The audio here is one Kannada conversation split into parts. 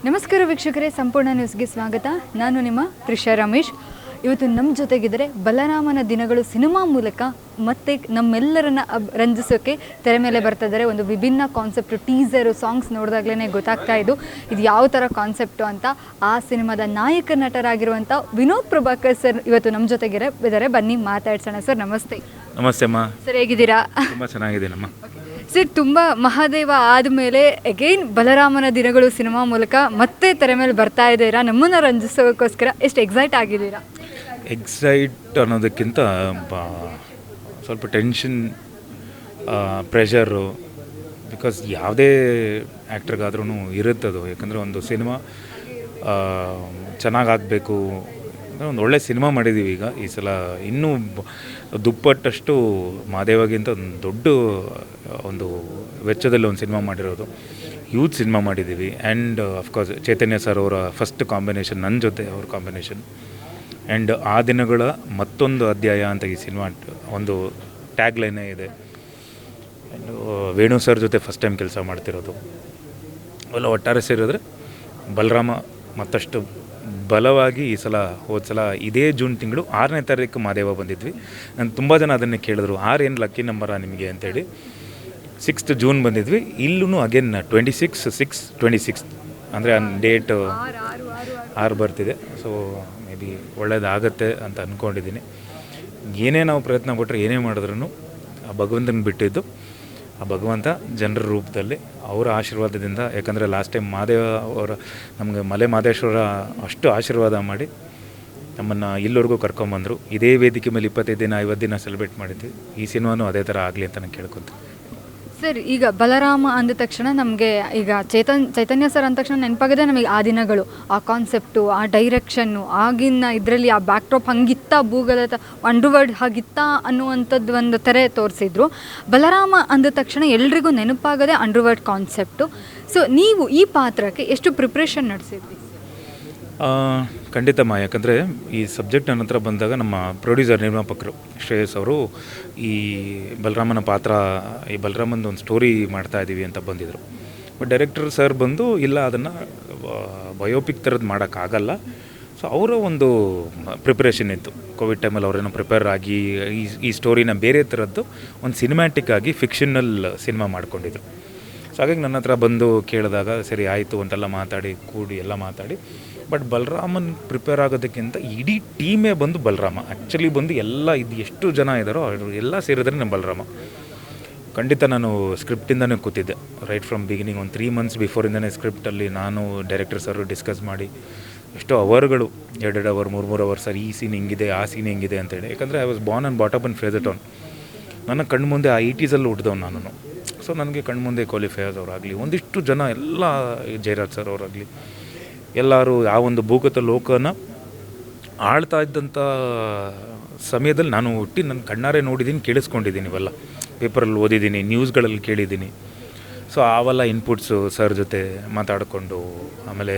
ನಮಸ್ಕಾರ ವೀಕ್ಷಕರೇ, ಸಂಪೂರ್ಣ ನ್ಯೂಸ್ಗೆ ಸ್ವಾಗತ. ನಾನು ನಿಮ್ಮ ತ್ರಿಷಾ ರಮೇಶ್. ಇವತ್ತು ನಮ್ಮ ಜೊತೆಗಿದ್ದರೆ ಬಲರಾಮನ ದಿನಗಳು ಸಿನಿಮಾ ಮೂಲಕ ಮತ್ತೆ ನಮ್ಮೆಲ್ಲರನ್ನ ರಂಜಿಸೋಕ್ಕೆ ತೆರೆ ಮೇಲೆ ಬರ್ತಾ ಇದ್ದಾರೆ. ಒಂದು ವಿಭಿನ್ನ ಕಾನ್ಸೆಪ್ಟು, ಟೀಸರು, ಸಾಂಗ್ಸ್ ನೋಡಿದಾಗಲೇ ಗೊತ್ತಾಗ್ತಾ ಇದು ಯಾವ ಥರ ಕಾನ್ಸೆಪ್ಟು ಅಂತ. ಆ ಸಿನಿಮಾದ ನಾಯಕ ನಟರಾಗಿರುವಂಥ ವಿನೋದ್ ಪ್ರಭಾಕರ್ ಸರ್ ಇವತ್ತು ನಮ್ಮ ಜೊತೆಗಿದ್ದಾರೆ. ಬನ್ನಿ ಮಾತಾಡ್ಸೋಣ. ಸರ್ ನಮಸ್ತೆ. ನಮಸ್ತೆ ಅಮ್ಮ. ಸರ್ ಹೇಗಿದ್ದೀರಾ? ತುಂಬ ಚೆನ್ನಾಗಿದ್ದೀನಮ್ಮ. ಸರ್, ತುಂಬ ಮಹಾದೇವ ಆದಮೇಲೆ ಅಗೈನ್ ಬಲರಾಮನ ದಿನಗಳು ಸಿನಿಮಾ ಮೂಲಕ ಮತ್ತೆ ತೆರೆ ಮೇಲೆ ಬರ್ತಾ ಇದ್ದೀರಾ. ನಮ್ಮನ್ನು ರಂಜಿಸೋಕ್ಕೋಸ್ಕರ ಎಷ್ಟು ಎಕ್ಸೈಟ್ ಆಗಿದ್ದೀರಾ? ಎಕ್ಸೈಟ್ ಅನ್ನೋದಕ್ಕಿಂತ ಸ್ವಲ್ಪ ಟೆನ್ಷನ್, ಪ್ರೆಷರು. ಬಿಕಾಸ್ ಯಾವುದೇ ಆ್ಯಕ್ಟ್ರಿಗಾದ್ರೂ ಇರುತ್ತದು. ಯಾಕಂದರೆ ಒಂದು ಸಿನಿಮಾ ಚೆನ್ನಾಗಾಗಬೇಕು ಅಂದರೆ ಒಂದು ಒಳ್ಳೆ ಸಿನಿಮಾ ಮಾಡಿದ್ದೀವಿ. ಈಗ ಈ ಸಲ ಇನ್ನೂ ದುಪ್ಪಟ್ಟಷ್ಟು ಮಹಾದೇವಾಗಿಂತ ಒಂದು ದೊಡ್ಡ ಒಂದು ವೆಚ್ಚದಲ್ಲಿ ಒಂದು ಸಿನಿಮಾ ಮಾಡಿರೋದು. ಯೂತ್ ಸಿನಿಮಾ ಮಾಡಿದ್ದೀವಿ. ಆ್ಯಂಡ್ ಅಫ್ಕೋರ್ಸ್ ಚೈತನ್ಯ ಸರ್ ಅವರ ಫಸ್ಟ್ ಕಾಂಬಿನೇಷನ್, ನನ್ನ ಜೊತೆ ಅವ್ರ ಕಾಂಬಿನೇಷನ್. ಆ್ಯಂಡ್ ಆ ದಿನಗಳ ಮತ್ತೊಂದು ಅಧ್ಯಾಯ ಅಂತ ಈ ಸಿನಿಮಾ ಒಂದು ಟ್ಯಾಗ್ ಲೈನೇ ಇದೆ. ಆ್ಯಂಡ್ ವೇಣು ಸರ್ ಜೊತೆ ಫಸ್ಟ್ ಟೈಮ್ ಕೆಲಸ ಮಾಡ್ತಿರೋದು. ಅವೆಲ್ಲ ಒಟ್ಟಾರೆ ಸೇರಿದ್ರೆ ಬಲರಾಮ ಮತ್ತಷ್ಟು ಬಲವಾಗಿ ಈ ಸಲ, ಹೋದ ಸಲ ಇದೇ ಜೂನ್ ತಿಂಗಳು 6ನೇ ತಾರೀಕು ಮಹಾದೇವ ಬಂದಿದ್ವಿ. ನಾನು ತುಂಬ ಜನ ಅದನ್ನೇ ಕೇಳಿದ್ರು, 6 ಏನು ಲಕ್ಕಿ ನಂಬರಾ ನಿಮಗೆ ಅಂತೇಳಿ. 6th ಜೂನ್ ಬಂದಿದ್ವಿ. ಇಲ್ಲೂ ಅಗೇನ್ 26 ಅಂದರೆ ಡೇಟ್ 6 ಬರ್ತಿದೆ. ಸೊ ಮೇ ಬಿ ಒಳ್ಳೇದಾಗತ್ತೆ ಅಂತ ಅಂದ್ಕೊಂಡಿದ್ದೀನಿ. ಏನೇ ನಾವು ಪ್ರಯತ್ನ ಪಟ್ಟರೆ, ಏನೇ ಮಾಡಿದ್ರೂ ಆ ಭಗವಂತನ ಬಿಟ್ಟಿದ್ದು, ಆ ಭಗವಂತ ಜನರ ರೂಪದಲ್ಲಿ ಅವರ ಆಶೀರ್ವಾದದಿಂದ. ಯಾಕಂದರೆ ಲಾಸ್ಟ್ ಟೈಮ್ ಮಹಾದೇವ ಅವರ ನಮಗೆ ಮಲೆ ಮಹದೇಶ್ವರ ಅಷ್ಟು ಆಶೀರ್ವಾದ ಮಾಡಿ ನಮ್ಮನ್ನು ಇಲ್ಲಿವರೆಗೂ ಕರ್ಕೊಂಬಂದರು. ಇದೇ ವೇದಿಕೆ ಮೇಲೆ 25 ದಿನ 50 ದಿನ ಸೆಲೆಬ್ರೇಟ್ ಮಾಡಿದ್ವಿ. ಈ ಸಿನಿಮಾನೂ ಅದೇ ಥರ ಆಗಲಿ ಅಂತ ನಾನು ಕೇಳ್ಕೊತೀನಿ. ಸರ್, ಈಗ ಬಲರಾಮ ಅಂದ ತಕ್ಷಣ ನಮಗೆ ಈಗ ಚೈತನ್ಯ ಸರ್ ಅಂದ ತಕ್ಷಣ ನೆನಪಾಗಿದೆ ನಮಗೆ ಆ ದಿನಗಳು, ಆ ಕಾನ್ಸೆಪ್ಟು, ಆ ಡೈರೆಕ್ಷನ್ನು, ಆಗಿನ ಇದರಲ್ಲಿ ಆ ಬ್ಯಾಕ್ಡ್ರಾಪ್ ಹಂಗಿತ್ತ, ಭೂಗತ ಅಂಡರ್ವರ್ಲ್ಡ್ ಹಾಗಿತ್ತ ಅನ್ನುವಂಥದ್ದು ಒಂದು ತೆರೆ ತೋರಿಸಿದ್ರು. ಬಲರಾಮ ಅಂದ ತಕ್ಷಣ ಎಲ್ರಿಗೂ ನೆನಪಾಗದೆ ಅಂಡರ್ವರ್ಲ್ಡ್ ಕಾನ್ಸೆಪ್ಟು. ಸೊ ನೀವು ಈ ಪಾತ್ರಕ್ಕೆ ಎಷ್ಟು ಪ್ರಿಪ್ರೇಷನ್ ನಡೆಸಿದ್ರಿ? ಖಂಡಿತಮ್ಮ. ಯಾಕಂದರೆ ಈ ಸಬ್ಜೆಕ್ಟ್ ನನ್ನ ಹತ್ರ ಬಂದಾಗ ನಮ್ಮ ಪ್ರೊಡ್ಯೂಸರ್, ನಿರ್ಮಾಪಕರು ಶ್ರೇಯಸ್ ಅವರು ಈ ಬಲರಾಮನ ಪಾತ್ರ, ಈ ಬಲರಾಮಂದು ಒಂದು ಸ್ಟೋರಿ ಮಾಡ್ತಾಯಿದ್ದೀವಿ ಅಂತ ಬಂದಿದ್ದರು. ಬಟ್ ಡೈರೆಕ್ಟರ್ ಸರ್ ಬಂದು, ಇಲ್ಲ ಅದನ್ನು ಬಯೋಪಿಕ್ ಥರದ್ದು ಮಾಡೋಕ್ಕಾಗಲ್ಲ. ಸೊ ಅವರ ಒಂದು ಪ್ರಿಪ್ರೇಷನ್ ಇತ್ತು. ಕೋವಿಡ್ ಟೈಮಲ್ಲಿ ಅವರೇನೋ ಪ್ರಿಪೇರ್ ಆಗಿ ಈ ಸ್ಟೋರಿನ ಬೇರೆ ಥರದ್ದು ಒಂದು ಸಿನಿಮ್ಯಾಟಿಕ್ ಆಗಿ ಫಿಕ್ಷನಲ್ ಸಿನಿಮಾ ಮಾಡ್ಕೊಂಡಿದ್ರು. ಸೊ ಹಾಗಾಗಿ ನನ್ನ ಹತ್ರ ಬಂದು ಕೇಳಿದಾಗ ಸರಿ ಆಯಿತು ಅಂತೆಲ್ಲ ಮಾತಾಡಿ, ಕೂಡಿ ಎಲ್ಲ ಮಾತಾಡಿ. ಬಟ್ ಬಲರಾಮನ್ ಪ್ರಿಪೇರ್ ಆಗೋದಕ್ಕಿಂತ ಇಡೀ ಟೀಮೇ ಬಂದು ಬಲರಾಮ. ಆ್ಯಕ್ಚುಲಿ ಬಂದು ಎಲ್ಲ ಇದು ಎಷ್ಟು ಜನ ಇದ್ದಾರೋ ಅವರು ಎಲ್ಲ ಸೇರಿದ್ರೆ ನಮ್ಮ ಬಲರಾಮ. ಖಂಡಿತ ನಾನು ಸ್ಕ್ರಿಪ್ಟಿಂದನೇ ಕೂತಿದ್ದೆ ರೈಟ್ ಫ್ರಮ್ ಬಿಗಿನಿಂಗ್. ಒಂದು 3 months ಬಿಫೋರಿಂದನೇ ಸ್ಕ್ರಿಪ್ಟಲ್ಲಿ ನಾನು ಡೈರೆಕ್ಟರ್ ಸರ್ ಡಿಸ್ಕಸ್ ಮಾಡಿ ಎಷ್ಟೋ ಅವರ್ಗಳು, 2 ಅವರ್ 3 ಅವರ್, ಸರ್ ಈ ಸೀನ್ ಹಿಂಗಿದೆ, ಆ ಸೀನ್ ಹಿಂಗಿದೆ ಅಂತೇಳಿ. ಯಾಕಂದರೆ I was Born and ಬಾಟಪ್ in Frazer town. ನನ್ನ ಕಣ್ಣು ಮುಂದೆ ಆ 80s ಹುಟ್ಟಿದವ್ ನಾನು. ಸೊ ನನಗೆ ಕಣ್ಮುಂದೆ ಕ್ವಾಲಿಫೈಯರ್ಸ್ ಅವರಾಗಲಿ, ಒಂದಿಷ್ಟು ಜನ ಎಲ್ಲ, ಜಯರಾಜ್ ಸರ್ ಅವರಾಗಲಿ, ಎಲ್ಲರೂ ಆ ಒಂದು ಭೂಗತ ಲೋಕನ ಆಳ್ತಾ ಇದ್ದಂಥ ಸಮಯದಲ್ಲಿ ನಾನು ಹುಟ್ಟಿ ನನ್ನ ಕಣ್ಣಾರೆ ನೋಡಿದ್ದೀನಿ, ಕೇಳಿಸ್ಕೊಂಡಿದ್ದೀನಿ. ಇವೆಲ್ಲ ಪೇಪರಲ್ಲಿ ಓದಿದ್ದೀನಿ, ನ್ಯೂಸ್ಗಳಲ್ಲಿ ಕೇಳಿದ್ದೀನಿ. ಸೊ ಅವೆಲ್ಲ ಇನ್ಪುಟ್ಸು ಸರ್ ಜೊತೆ ಮಾತಾಡಿಕೊಂಡು, ಆಮೇಲೆ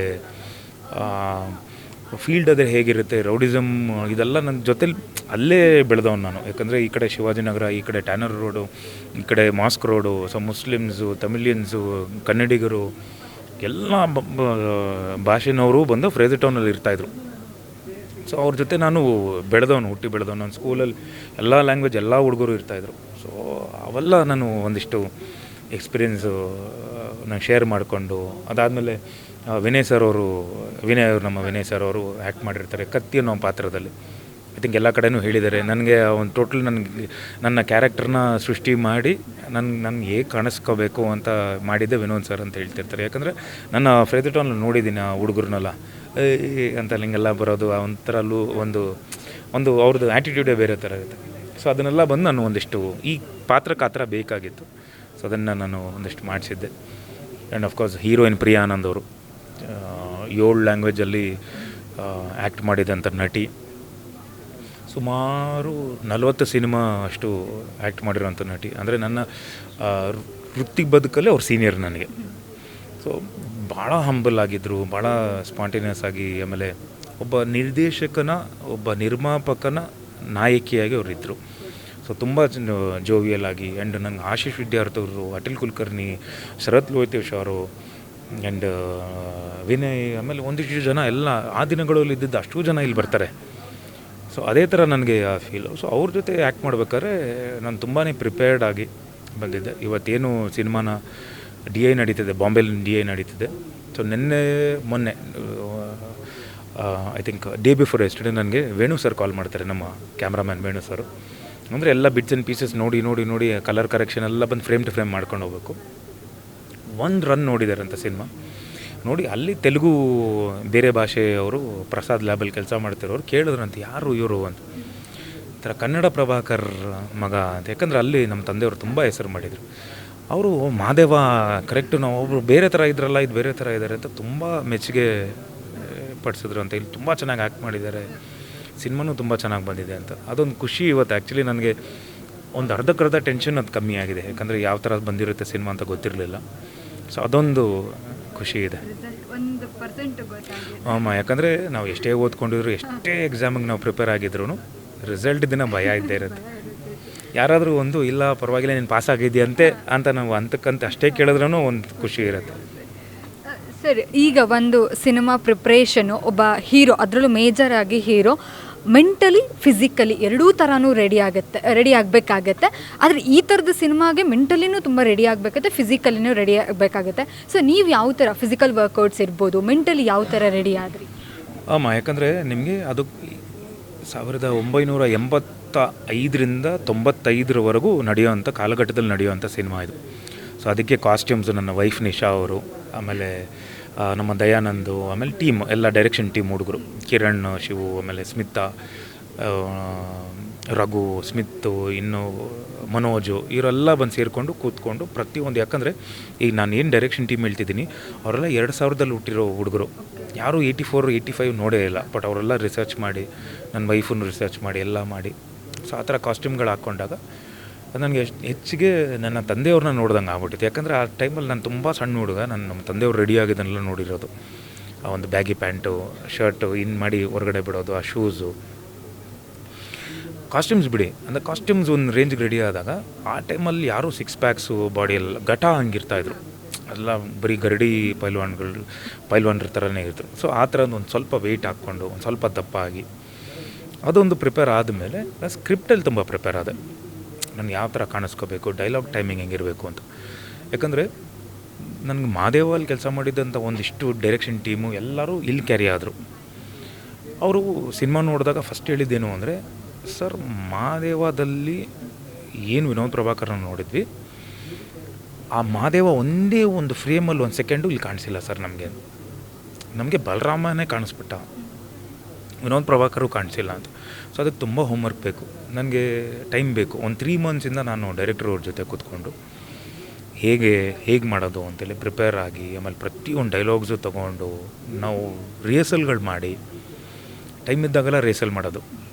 ಫೀಲ್ಡ್ ಅದೇ ಹೇಗಿರುತ್ತೆ, ರೌಡಿಸಮ್, ಇದೆಲ್ಲ ನನ್ನ ಜೊತೆಲಿ ಅಲ್ಲೇ ಬೆಳೆದವನು ನಾನು. ಯಾಕಂದರೆ ಈ ಕಡೆ ಶಿವಾಜಿನಗರ, ಈ ಕಡೆ ಟ್ಯಾನರ್ ರೋಡು, ಈ ಕಡೆ mask road. So Muslims, Tamilians, ಕನ್ನಡಿಗರು, ಎಲ್ಲ ಭಾಷೆನವರು ಬಂದು ಫ್ರೇಜರ್ ಟೌನಲ್ಲಿ ಇರ್ತಾಯಿದ್ರು. ಸೊ ಅವ್ರ ಜೊತೆ ನಾನು ಹುಟ್ಟಿ ಬೆಳೆದವನು. ನನ್ನ ಸ್ಕೂಲಲ್ಲಿ ಎಲ್ಲ ಲ್ಯಾಂಗ್ವೇಜ್, ಎಲ್ಲ ಹುಡುಗರು ಇರ್ತಾಯಿದ್ರು. ಸೊ ಅವೆಲ್ಲ ನಾನು ಒಂದಿಷ್ಟು ಎಕ್ಸ್ಪೀರಿಯೆನ್ಸು ನಾನು ಶೇರ್ ಮಾಡಿಕೊಂಡು, ಅದಾದಮೇಲೆ ವಿನಯ್ ಅವರು ನಮ್ಮ ವಿನಯ್ ಸರ್ ಅವರು ಆ್ಯಕ್ಟ್ ಮಾಡಿರ್ತಾರೆ ಕತ್ತಿ ಅನ್ನೋ ಪಾತ್ರದಲ್ಲಿ. ಐ ಥಿಂಕ್ ಎಲ್ಲ ಕಡೆಯೂ ಹೇಳಿದ್ದಾರೆ. ನನಗೆ ಒಂದು ಟೋಟಲ್ ನನ್ನ ಕ್ಯಾರೆಕ್ಟರ್ನ ಸೃಷ್ಟಿ ಮಾಡಿ ನನಗೆ ಹೇಗೆ ಕಾಣಿಸ್ಕೋಬೇಕು ಅಂತ ಮಾಡಿದ್ದೆ ವಿನೋದ್ ಸರ್ ಅಂತ ಹೇಳ್ತಿರ್ತಾರೆ. ಯಾಕಂದರೆ ನನ್ನ ಫ್ರೇಜರ್ ಟೌನಲ್ಲಿ ನೋಡಿದ್ದೀನಿ ಆ ಹುಡುಗರನ್ನೆಲ್ಲ ಅಂತ ಹಿಂಗೆಲ್ಲ ಬರೋದು, ಆ ಒಂಥರಲ್ಲೂ ಒಂದು ಅವ್ರದ್ದು ಆ್ಯಟಿಟ್ಯೂಡೇ ಬೇರೆ ಥರ ಇರುತ್ತೆ. ಸೊ ಅದನ್ನೆಲ್ಲ ಬಂದು ನಾನು ಒಂದಿಷ್ಟು ಈ ಪಾತ್ರಕ್ಕೆ ಆ ಥರ ಬೇಕಾಗಿತ್ತು. ಸೊ ಅದನ್ನು ನಾನು ಒಂದಿಷ್ಟು ಮಾಡಿಸಿದ್ದೆ. And of course heroine Priya Anand ಅವರು 7 ಲ್ಯಾಂಗ್ವೇಜಲ್ಲಿ ಆ್ಯಕ್ಟ್ ಮಾಡಿದಂಥ ನಟಿ. ಸುಮಾರು 40 ಸಿನಿಮಾ ಅಷ್ಟು ಆ್ಯಕ್ಟ್ ಮಾಡಿರೋಂಥ ನಟಿ. ಅಂದರೆ ನನ್ನ ವೃತ್ತಿ ಬದುಕಲ್ಲೇ ಅವ್ರು ಸೀನಿಯರ್ ನನಗೆ. ಸೊ ಭಾಳ ಹಂಬಲ್ ಆಗಿದ್ದರು, ಭಾಳ ಸ್ಪಾಂಟೇನಿಯಸ್ ಆಗಿ. ಆಮೇಲೆ ಒಬ್ಬ ನಿರ್ದೇಶಕನ, ಒಬ್ಬ ನಿರ್ಮಾಪಕನ ನಾಯಕಿಯಾಗಿ ಅವರಿದ್ದರು. ಸೊ ತುಂಬ ಜೋವಿಯಲ್ ಆಗಿ. ಆ್ಯಂಡ್ ನಂಗೆ ಆಶೀಶ್ ವಿದ್ಯಾರ್ಥಿ ಅವರು, ಅಟಲ್ ಕುಲಕರ್ಣಿ, ಶರತ್ ಲೋಹಿತೇಶ್ ಅವರು, ಆ್ಯಂಡ್ ವಿನಯ್ ಆಮೇಲೆ ಒಂದಿಷ್ಟು ಜನ ಎಲ್ಲ ಆ ದಿನಗಳಲ್ಲಿ ಇದ್ದಿದ್ದು ಅಷ್ಟು ಜನ ಇಲ್ಲಿ ಬರ್ತಾರೆ. ಸೊ ಅದೇ ಥರ ನನಗೆ ಆ ಫೀಲು. ಸೊ ಅವ್ರ ಜೊತೆ ಆ್ಯಕ್ಟ್ ಮಾಡ್ಬೇಕಾದ್ರೆ ನಾನು ತುಂಬಾ ಪ್ರಿಪೇರ್ಡ್ ಆಗಿ ಬಂದಿದ್ದೆ. ಇವತ್ತೇನು ಸಿನಿಮಾನ DI ನಡೀತಿದೆ, ಬಾಂಬೆಲಿ DI ನಡೀತಿದೆ. ಸೊ ಮೊನ್ನೆ I think day before yesterday ನನಗೆ ವೇಣು ಸರ್ ಕಾಲ್ ಮಾಡ್ತಾರೆ, ನಮ್ಮ ಕ್ಯಾಮ್ರಾಮ್ಯಾನ್ ವೇಣು ಸರ್. ಅಂದರೆ ಎಲ್ಲ ಬಿಟ್ಸ್ ಆ್ಯಂಡ್ ಪೀಸಸ್ ನೋಡಿ ಕಲರ್ ಕರೆಕ್ಷನ್ ಎಲ್ಲ ಬಂದು ಫ್ರೇಮ್ ಟು ಫ್ರೇಮ್ ಮಾಡ್ಕೊಂಡು ಹೋಗ್ಬೇಕು. ಒಂದು ರನ್ ನೋಡಿದಾರಂತ ಸಿನಿಮಾ ನೋಡಿ, ಅಲ್ಲಿ ತೆಲುಗು ಬೇರೆ ಭಾಷೆಯವರು ಪ್ರಸಾದ್ ಲ್ಯಾಬಲ್ಲಿ ಕೆಲಸ ಮಾಡ್ತಿರೋರು ಕೇಳಿದ್ರಂತ, ಯಾರು ಇವರು ಅಂತ. ಈ ಥರ ಕನ್ನಡ ಪ್ರಭಾಕರ್ ಮಗ ಅಂತ. ಯಾಕಂದರೆ ಅಲ್ಲಿ ನಮ್ಮ ತಂದೆಯವರು ತುಂಬ ಹೆಸರು ಮಾಡಿದರು. ಅವರು ಮಹಾದೇವ ಕರೆಕ್ಟು, ನಾವು ಒಬ್ಬರು ಬೇರೆ ಥರ ಇದ್ರಲ್ಲ, ಇದು ಬೇರೆ ಥರ ಇದ್ದಾರೆ ಅಂತ ತುಂಬ ಮೆಚ್ಚುಗೆ ಪಡಿಸಿದ್ರು ಅಂತ. ಇಲ್ಲಿ ತುಂಬ ಚೆನ್ನಾಗಿ ಆ್ಯಕ್ಟ್ ಮಾಡಿದ್ದಾರೆ, ಸಿನಿಮಾನೂ ತುಂಬ ಚೆನ್ನಾಗಿ ಬಂದಿದೆ ಅಂತ. ಅದೊಂದು ಖುಷಿ ಇವತ್ತು. ಆ್ಯಕ್ಚುಲಿ ನನಗೆ ಒಂದು ಅರ್ಧಕ್ಕರ್ಧ ಟೆನ್ಷನ್ ಅದು ಕಮ್ಮಿ ಆಗಿದೆ, ಯಾಕಂದರೆ ಯಾವ ಥರ ಬಂದಿರುತ್ತೆ ಸಿನಿಮಾ ಅಂತ ಗೊತ್ತಿರಲಿಲ್ಲ. ಸೊ ಅದೊಂದು ಖುಷಿ ಇದೆ. ಯಾಕಂದರೆ ನಾವು ಎಷ್ಟೇ ಓದ್ಕೊಂಡಿದ್ರು, ಎಷ್ಟೇ ಎಕ್ಸಾಮಿಗೆ ನಾವು ಪ್ರಿಪೇರ್ ಆಗಿದ್ರು ರಿಸಲ್ಟ್ ದಿನ ಭಯ ಇದ್ದೇ ಇರುತ್ತೆ. ಯಾರಾದರೂ ಒಂದು ಇಲ್ಲ ಪರವಾಗಿಲ್ಲ ನೀನು ಪಾಸ್ ಆಗಿದೆಯಂತೆ ಅಂತ ನಾವು ಅಂತಕ್ಕಂತ ಅಷ್ಟೇ ಕೇಳಿದ್ರೂ ಒಂದು ಖುಷಿ ಇರುತ್ತೆ. ಸರ್, ಈಗ ಒಂದು ಸಿನಿಮಾ ಪ್ರಿಪ್ರೇಷನು, ಒಬ್ಬ ಹೀರೋ, ಅದರಲ್ಲೂ ಮೇಜರ್ ಆಗಿ ಹೀರೋ ಮೆಂಟಲಿ ಫಿಸಿಕಲಿ ಎರಡೂ ಥರನೂ ರೆಡಿ ಆಗಬೇಕಾಗತ್ತೆ. ಆದರೆ ಈ ಥರದ ಸಿನಿಮಾಗೆ ಮೆಂಟಲಿನೂ ತುಂಬ ರೆಡಿ ಆಗಬೇಕಾಗತ್ತೆ, ಫಿಸಿಕಲಿನೂ ರೆಡಿ ಆಗಬೇಕಾಗತ್ತೆ. ಸೊ ನೀವು ಯಾವ ಥರ ಫಿಸಿಕಲ್ ವರ್ಕೌಟ್ಸ್ ಇರ್ಬೋದು, ಮೆಂಟಲಿ ಯಾವ ಥರ ರೆಡಿ ಆದ್ರಿ? ಯಾಕಂದರೆ ನಿಮಗೆ ಅದು 1985ರಿಂದ 95ರವರೆಗೂ ನಡೆಯೋವಂಥ ಕಾಲಘಟ್ಟದಲ್ಲಿ ನಡೆಯುವಂಥ ಸಿನಿಮಾ ಇದು. ಸೊ ಅದಕ್ಕೆ ಕಾಸ್ಟ್ಯೂಮ್ಸು ನನ್ನ ವೈಫ್ ನಿಶಾ ಅವರು, ಆಮೇಲೆ ನಮ್ಮ ದಯಾನಂದು, ಆಮೇಲೆ ಟೀಮ್ ಎಲ್ಲ ಡೈರೆಕ್ಷನ್ ಟೀಮ್ ಹುಡುಗರು, ಕಿರಣ್, ಶಿವು, ಆಮೇಲೆ ಸ್ಮಿತಾ, ರಘು, ಸ್ಮಿತ್ತು, ಇನ್ನು ಮನೋಜು, ಇವರೆಲ್ಲ ಬಂದು ಸೇರಿಕೊಂಡು ಕೂತ್ಕೊಂಡು ಪ್ರತಿಯೊಂದು. ಯಾಕಂದರೆ ಈಗ ನಾನು ಏನು ಡೈರೆಕ್ಷನ್ ಟೀಮ್ ಹೇಳ್ತಿದ್ದೀನಿ, ಅವರೆಲ್ಲ 2000ದಲ್ಲಿ ಹುಟ್ಟಿರೋ ಹುಡುಗರು, ಯಾರೂ 84, 85 ನೋಡೇ ಇಲ್ಲ. ಬಟ್ ಅವರೆಲ್ಲ ರಿಸರ್ಚ್ ಮಾಡಿ, ನನ್ನ ವೈಫನ್ನು ರಿಸರ್ಚ್ ಮಾಡಿ ಎಲ್ಲ ಮಾಡಿ, ಸೊ ಆ ಥರ ಕಾಸ್ಟ್ಯೂಮ್ಗಳು ಹಾಕ್ಕೊಂಡಾಗ ನನಗೆ ಹೆಚ್ಚಿಗೆ ನನ್ನ ತಂದೆಯವ್ರನ್ನ ನೋಡ್ದಂಗೆ ಆಗ್ಬಿಟ್ಟಿತ್ತು. ಯಾಕಂದರೆ ಆ ಟೈಮಲ್ಲಿ ನಾನು ತುಂಬ ಸಣ್ಣ ಹುಡುಗ, ನಮ್ಮ ತಂದೆಯವ್ರು ರೆಡಿ ಆಗಿದ್ದನ್ನೆಲ್ಲ ನೋಡಿರೋದು. ಆ ಒಂದು ಬ್ಯಾಗಿ ಪ್ಯಾಂಟು, ಶರ್ಟು ಮಾಡಿ ಹೊರಗಡೆ ಬಿಡೋದು, ಆ ಶೂಸು, ಕಾಸ್ಟ್ಯೂಮ್ಸ್ ಬಿಡಿ. ಅಂದರೆ ಕಾಸ್ಟ್ಯೂಮ್ಸ್ ಒಂದು ರೇಂಜ್ಗೆ ರೆಡಿ ಆದಾಗ ಆ ಟೈಮಲ್ಲಿ ಯಾರೂ 6 ಪ್ಯಾಕ್ಸು ಬಾಡಿಯೆಲ್ಲ ಘಟ ಹಂಗಿರ್ತಾಯಿದ್ರು. ಎಲ್ಲ ಬರೀ ಗರಡಿ ಪೈಲ್ವಾನ್ರ ಥರನೇ ಇದ್ರು. ಸೊ ಆ ಥರದ್ದು ಒಂದು ಸ್ವಲ್ಪ ವೆಯ್ಟ್ ಹಾಕ್ಕೊಂಡು ಒಂದು ಸ್ವಲ್ಪ ದಪ್ಪ ಆಗಿ ಅದೊಂದು ಪ್ರಿಪೇರ್ ಆದಮೇಲೆ ಸ್ಕ್ರಿಪ್ಟಲ್ಲಿ ತುಂಬ ಪ್ರಿಪೇರ್ ಆದೆ. ನಾನು ಯಾವ ಥರ ಕಾಣಿಸ್ಕೋಬೇಕು, ಡೈಲಾಗ್ ಟೈಮಿಂಗ್ ಹೆಂಗಿರಬೇಕು ಅಂತ. ಯಾಕಂದರೆ ನನಗೆ ಮಹಾದೇವಲ್ಲಿ ಕೆಲಸ ಮಾಡಿದ್ದಂಥ ಒಂದಿಷ್ಟು ಡೈರೆಕ್ಷನ್ ಟೀಮು ಎಲ್ಲರೂ ಇಲ್ಲಿ ಕ್ಯಾರಿ ಆದರು. ಅವರು ಸಿನಿಮಾ ನೋಡಿದಾಗ ಫಸ್ಟ್ ಹೇಳಿದ್ದೇನು ಅಂದರೆ, ಸರ್ ಮಹಾದೇವದಲ್ಲಿ ಏನು ವಿನೋದ್ ಪ್ರಭಾಕರ್ನ ನೋಡಿದ್ವಿ, ಆ ಮಹಾದೇವ ಒಂದೇ ಒಂದು ಫ್ರೇಮಲ್ಲಿ 1 ಸೆಕೆಂಡು ಇಲ್ಲಿ ಕಾಣಿಸಿಲ್ಲ ಸರ್. ನಮಗೆ ಬಲರಾಮನೇ ಕಾಣಿಸ್ಬಿಟ್ಟ, ವಿನೋದ್ ಪ್ರಭಾಕರು ಕಾಣಿಸಿಲ್ಲ ಅಂತ. ಸೊ ಅದಕ್ಕೆ ತುಂಬ ಹೋಮ್ವರ್ಕ್ ಬೇಕು, ನನಗೆ ಟೈಮ್ ಬೇಕು. ಒಂದು 3 ಮಂತ್ಸಿಂದ ನಾನು ಡೈರೆಕ್ಟರ್ ಅವ್ರ ಜೊತೆ ಕೂತ್ಕೊಂಡು ಹೇಗೆ ಮಾಡೋದು ಅಂತೇಳಿ ಪ್ರಿಪೇರ್ ಆಗಿ, ಆಮೇಲೆ ಪ್ರತಿಯೊಂದು ಡೈಲಾಗ್ಸು ತೊಗೊಂಡು ನಾವು ರಿಹರ್ಸಲ್ಗಳು ಮಾಡಿ, ಟೈಮ್ ಇದ್ದಾಗೆಲ್ಲ ರಿಹರ್ಸಲ್ ಮಾಡೋದು,